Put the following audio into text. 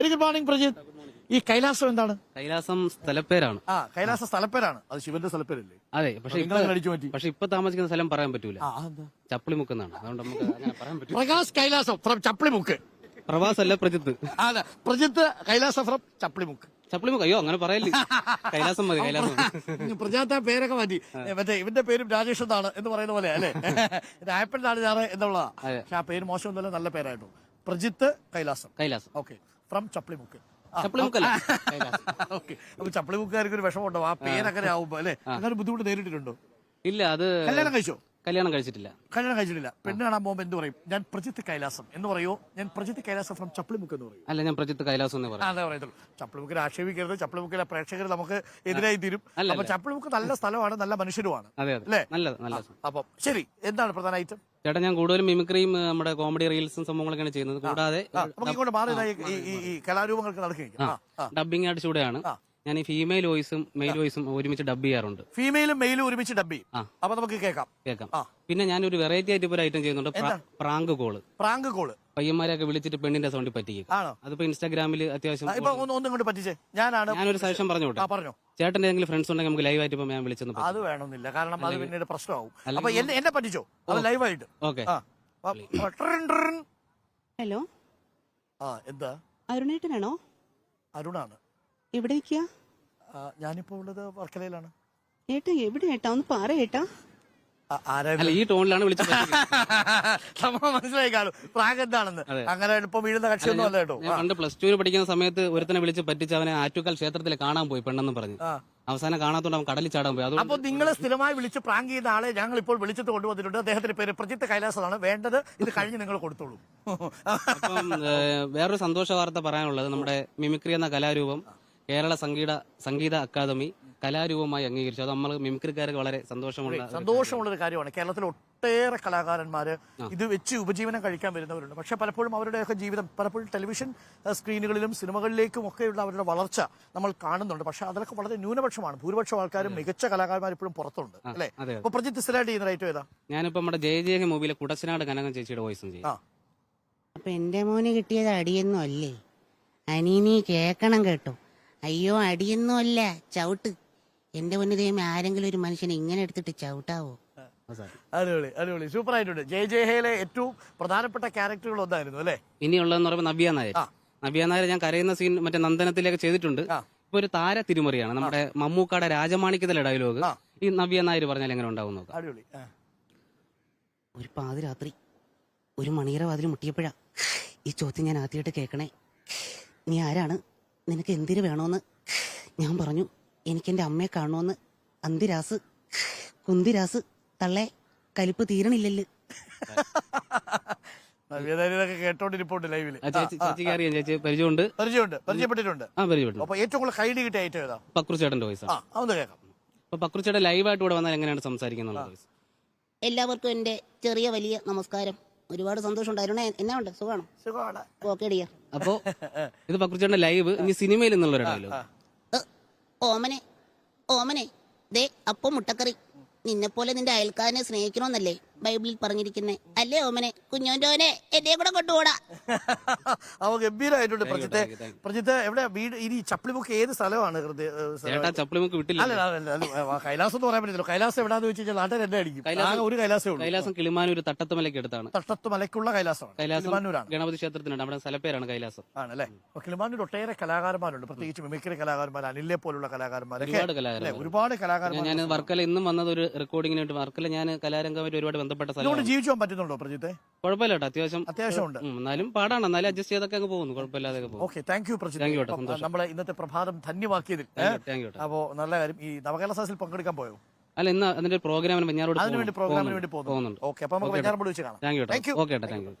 Very good morning Prajith. ഈ കൈലാസം എന്താണ്? കൈലാസം സ്ഥലപ്പേരാണ്. കൈലാസ സ്ഥലപ്പേരാണ്. അത് ശിവന്റെ സ്ഥലപ്പേരല്ലേ? അതെ, പക്ഷെ അടിച്ചു മാറ്റി. പക്ഷെ ഇപ്പൊ താമസിക്കുന്ന സ്ഥലം പറയാൻ പറ്റൂല. ചപ്പിളിമുക്കെന്നാണ്. അതുകൊണ്ട് നമുക്ക് അങ്ങനെ പറയാൻ പറ്റൂല. പ്രകാശ് കൈലാസം ഫ്രം ചപ്പിളിമുക്ക്. പ്രവാസല്ല പ്രജിത്ത്. അതെ, പ്രജിത്ത് കൈലാസം ഫ്രം ചപ്പിളിമുക്ക്. ചപ്പിളിമുക്ക് അയ്യോ അങ്ങനെ പറയല്ലേ. കൈലാസം മതി, കൈലാസം. പ്രജാത്ത പേരൊക്കെ മാറ്റി. മറ്റേ ഇവന്റെ പേരും രാജേഷ് എന്നാണ് എന്ന് പറയുന്ന പോലെ അല്ലേ? രായപ്പനാണ് ഞാൻ എന്നുള്ളതാ. പക്ഷെ ആ പേര് മോശമൊന്നുമല്ല, നല്ല പേരായിട്ടു. പ്രജിത്ത് കൈലാസം. കൈലാസം ഓക്കെ, ഫ്രം ചപ്പിളിമുക്ക്. ചപ്പിളിമുക്കല്ല. ഓക്കെ, അപ്പൊ ചപ്പിളിമുക്കാർക്ക് ഒരു വിഷമമുണ്ടോ ആ പേരങ്ങനെ ആവുമ്പോ അല്ലെ? അങ്ങനെ ബുദ്ധിമുട്ട് നേരിട്ടിട്ടുണ്ടോ? ഇല്ല, അത് കല്യാണം കഴിച്ചോ? കല്യാണം കഴിച്ചിട്ടില്ല. കല്യാണം കഴിച്ചിട്ടില്ല. പെണ്ണ് കാണാൻ പോകുമ്പോ എന്ത് പറയും? ഞാൻ പ്രജിത്ത് കൈലാസം എന്ന് പറയോ? ഞാൻ പ്രജിത്ത് കൈലാസം ഫ്രം ചപ്പിളിമുക്ക് എന്ന് പറയും. അല്ല, ഞാൻ പ്രജിത്ത് കൈലാസം എന്ന് പറയും. അതെ പറയത്തുള്ളൂ. ചപ്പിളിമുക്കിൽ ആക്ഷേപിക്കരുത്. ചപ്പിളിമുക്കിലെ പ്രേക്ഷകർ നമുക്ക് എതിരായി തീരും. അപ്പൊ ചപ്പിളിമുക്ക് നല്ല സ്ഥലമാണ്, നല്ല മനുഷ്യരുമാണ് അല്ലേ? നല്ലത്. അപ്പൊ ശരി, എന്താണ് പ്രധാന ഐറ്റം? ചേട്ടാ, ഞാൻ കൂടുതലും മിമിക്രിയും നമ്മുടെ കോമഡി റീൽസും സംഭവങ്ങളൊക്കെയാണ് ചെയ്യുന്നത്. കൂടാതെ നമുക്ക് ഇങ്ങോട്ട് മാറി ഈ കലാരൂപങ്ങൾക്ക് നടക്കുകയും ഡബിംഗ് ആയിട്ട് ചൂടെയാണ്. ഞാൻ ഈ ഫീമെയിൽ വോയിസും മെയിൽ വോയിസും ഒരുമിച്ച് ഡബ് ചെയ്യാറുണ്ട്. ഫീമെയിലും മെയിലും ഒരുമിച്ച് ഡബ് ചെയ്യും. അപ്പൊ നമുക്ക് കേൾക്കാം. പിന്നെ ഞാനൊരു വെറൈറ്റി ആയിട്ട് ഒരു ഐറ്റം ചെയ്യുന്നുണ്ട്. Prank call. പയ്യന്മാരെയൊക്കെ വിളിച്ചിട്ട് പെണ്ണിന്റെ സൗണ്ടിൽ പറ്റിക്കും. അതിപ്പോ ഇൻസ്റ്റാഗ്രാമിൽ അത്യാവശ്യം. ഒന്നും പറ്റിച്ചേ. ഞാനൊരു സജഷൻ പറഞ്ഞോട്ടെ. പറഞ്ഞോ. ചേട്ടന്റെ എന്തെങ്കിലും ഫ്രണ്ട്സ് ഉണ്ടെങ്കിൽ നമുക്ക് ലൈവ് ആയിട്ട് ഇപ്പൊ ഞാൻ വിളിച്ചെന്ന്. അത് വേണമെന്നില്ല, കാരണം അത് പിന്നീട് പ്രശ്നമാവും. അപ്പൊ എന്നെ പറ്റിച്ചോ അത് ലൈവായിട്ട്? ഓക്കെ. ഹലോ, എന്താ? അരുണേട്ടനാണോ? അരുണാണ്. എവിടെ നിൽക്കുക? ഞാനിപ്പോ ഉള്ളത് വർക്കലയിലാണ്. ഏട്ടാ എവിടെ ഏട്ടാ? ഒന്ന് പറ ഏട്ടാ. ഈ ടോണിലാണ് വിളിച്ചത്. മനസ്സിലായി കാണും പ്രാങ്ക് എന്താണെന്ന്. അങ്ങനെ എളുപ്പം വീഴുന്ന കക്ഷിയൊന്നും അല്ല കേട്ടോ. പണ്ട് +2 പഠിക്കുന്ന സമയത്ത് ഒരുത്തനെ വിളിച്ച് പറ്റിച്ച് അവനെ ആറ്റുകാൽ ക്ഷേത്രത്തിൽ കാണാൻ പോയി പെണ്ണെന്ന് പറഞ്ഞു. അവസാനം കാണാത്തോണ്ട് അവൻ കടലിൽ ചാടാൻ പോയി. അപ്പൊ നിങ്ങൾ സ്ഥിരമായി വിളിച്ച് പ്രാങ്ക് ചെയ്യുന്ന ആളെ ഞങ്ങൾ ഇപ്പോൾ വിളിച്ചിട്ട് കൊണ്ടുവന്നിട്ടുണ്ട്. അദ്ദേഹത്തിന്റെ പേര് പ്രജിത്ത് കൈലാസമാണ്. വേണ്ടത് ഇത് കഴിഞ്ഞ് നിങ്ങൾ കൊടുത്തോളൂ. അപ്പം വേറൊരു സന്തോഷ വാർത്ത പറയാനുള്ളത്, നമ്മുടെ മിമിക്രി എന്ന കലാരൂപം കേരള സംഗീത അക്കാദമി കലാരൂപമായി അംഗീകരിച്ചു. അത് നമ്മൾ മിമിക്രിക്കാർക്ക് വളരെ സന്തോഷമുള്ളൊരു കാര്യമാണ്. കേരളത്തിൽ ഒട്ടേറെ കലാകാരന്മാര് ഇത് വെച്ച് ഉപജീവനം കഴിക്കാൻ വരുന്നവരുണ്ട്. പക്ഷെ പലപ്പോഴും അവരുടെയൊക്കെ ജീവിതം പലപ്പോഴും ടെലിവിഷൻ സ്ക്രീനുകളിലും സിനിമകളിലേക്കും ഒക്കെയുള്ള അവരുടെ വളർച്ച നമ്മൾ കാണുന്നുണ്ട്. പക്ഷെ അതിലൊക്കെ വളരെ ന്യൂനപക്ഷമാണ്. ഭൂരിപക്ഷം ആൾക്കാരും മികച്ച കലാകാരന്മാർ ഇപ്പോഴും പുറത്തുണ്ട് അല്ലെ? അപ്പൊ പ്രജിത്ത് സ്ഥിരമായിട്ട് ചെയ്യുന്ന ഐറ്റം ഏതാ? ഞാനിപ്പോ നമ്മുടെ ജയ മൂവിയിലെ കുടച്ചനാട് കനകം ചേച്ചിയുടെ വോയിസും ചെയ്യും. അപ്പൊ എന്റെ മോന് കിട്ടിയത് അടിയൊന്നും അല്ലേ? അനീനി കേക്കണം കേട്ടോ. അയ്യോ, അടിയൊന്നും അല്ല, ചവിട്ട്. എന്റെ മുന്നിൽ ആരെങ്കിലും ഒരു മനുഷ്യനെ ഇങ്ങനെ എടുത്തിട്ട് ചവിട്ടാവോ? അടിപൊളി, സൂപ്പർ ആയിട്ടുണ്ട്. ജയഹയിലെ ഏറ്റവും പ്രധാനപ്പെട്ട ക്യാരക്ടറുകൾ ഒന്നായിരുന്നു അല്ലെ? ഇനിയുള്ളതെന്ന് പറയുമ്പോൾ നവ്യ നായർ ഞാൻ കരയുന്ന സീൻ മറ്റേ നന്ദനത്തിലേക്ക് ചെയ്തിട്ടുണ്ട്. ഇപ്പൊ ഒരു താര തിരുമറിയാണ്. നമ്മുടെ മമ്മൂക്കാടെ രാജമാണിക്യത്തിലെ ഡയലോഗ് ഈ നവ്യ നായർ പറഞ്ഞാൽ എങ്ങനെ ഉണ്ടാവും നോക്കാം. അടിപൊളി. ഒരു പാതിരാത്രി ഒരു മണിയറ വാതിൽ മുട്ടിയപ്പോഴാ ഈ ചോദ്യം ഞാൻ ആദ്യമായിട്ട് കേൾക്കണേ. നീ ആരാണ്? നിനക്ക് എന്തിനു വേണോന്ന്? ഞാൻ പറഞ്ഞു, എനിക്കെന്റെ അമ്മയെ കാണുമെന്ന്. അന്തിരാസ് കുന്തിരാസ് തള്ളേ, കലിപ്പ് തീരണില്ലല്ലോ. കേട്ടോണ്ടിരിപ്പുണ്ട് ലൈവില്. പരിചയപ്പെട്ടിട്ടുണ്ട്. ഏറ്റവും കൂടുതൽ കൈഡി കിട്ടിയ ഐറ്റം ഏതാ? പക്രുച്ചേട്ടന്റെ വോയിസ്. അതൊന്ന് കേൾക്കാം. അപ്പൊ പക്രുച്ചേട്ടൻ ലൈവായിട്ട് ഇവിടെ വന്നാൽ എങ്ങനെയാണ് സംസാരിക്കുന്നത്? എല്ലാവർക്കും എന്റെ ചെറിയ വലിയ നമസ്കാരം. ഒരുപാട് സന്തോഷം ഉണ്ടായിരുന്നേ. എന്നാ ഉണ്ട്? സുഖമാണ്. Okay dear. അപ്പോ ഇത് പക്രുച്ചേട്ടന്റെ ലൈവ്. ഇനി സിനിമയിൽ നിന്നുള്ളൊരു ഡയലോഗ്. ഓമനെ ദേ അപ്പം മുട്ടക്കറി. നിന്നെ പോലെ നിന്റെ അയൽക്കാരനെ സ്നേഹിക്കണമെന്നല്ലേ ബൈബിളിൽ പറഞ്ഞിരിക്കുന്നേ? അല്ലേ ഓമനെ? കുഞ്ഞോന്റെ എന്നെ കൂടെ കൊണ്ടുപോടാ. അവ ഗംഭീരമായിട്ടുണ്ട്. പ്രജിത്ത് എവിടെ വീട്? ഇനി ചപ്പിളിമുക്ക് ഏത് സ്ഥലമാണ്? ചപ്പിളിമുക്ക് വിട്ടില്ല. കൈലാസം എന്ന് പറയാൻ പറ്റില്ല. കൈലാസം എവിടാന്ന് വെച്ച് കഴിഞ്ഞാൽ നാട്ടിൽ എന്നെ അടിക്കും. ഒരു കൈലാസം കിളിമാനൂർ തട്ടത്തുമലയ്ക്ക് അടുത്താണ്. തട്ടത്തുമലയ്ക്കുള്ള കൈലാസമാണ്. കിളിമാനൂരാണ് ഗണപതി ക്ഷേത്രത്തിനുണ്ട്. നമ്മുടെ സ്ഥലപ്പേരാണ് കൈലാസം. ആണല്ലേ? കിളിമാനൂർ ഒട്ടേറെ കലാകാരന്മാരുണ്ട്, പ്രത്യേകിച്ച് മിമിക്രി കലാകാരന്മാർ, അനിലെ പോലുള്ള കലാകാരന്മാരൊക്കെ ഒരുപാട് കലാകാരന്മാർ. ഞാൻ വർക്കല ഇന്നും വന്നത് ഒരു റെക്കോർഡിങ്ങിന് വേണ്ടി. വർക്കല ഞാൻ കലാരംഗമായിട്ട് ഒരുപാട് ബന്ധപ്പെട്ട സ്ഥലം. ജീവിച്ചു പറ്റുന്നുണ്ടോ പ്രജിത്തെ? കുഴപ്പമില്ല കേട്ടോ, അത്യാവശ്യം ഉണ്ട്. എന്നാലും പാടാണ്, എന്നാലും അഡ്ജസ്റ്റ് ചെയ്തൊക്കെ അങ്ങ് പോകുന്നു. കുഴപ്പമില്ലാതെ പോകും. Okay, thank you Prajith. നമ്മളെ ഇന്നത്തെ പ്രഭാതം ധന്യമാക്കിയതിൽ. അപ്പോ നല്ല കാര്യം. ഈ നവകേരള സദസ്സിൽ പങ്കെടുക്കാൻ പോയോ? അല്ല, ഇന്ന് അതിന്റെ പ്രോഗ്രാമിന് പ്രോഗ്രാമിന് വേണ്ടി പോകുന്നുണ്ട്. ഓക്കെ, അപ്പൊ നമുക്ക് വെഞ്ഞാറമ്മൂട് വെച്ച് കാണാം. Thank you. Okay, thank you.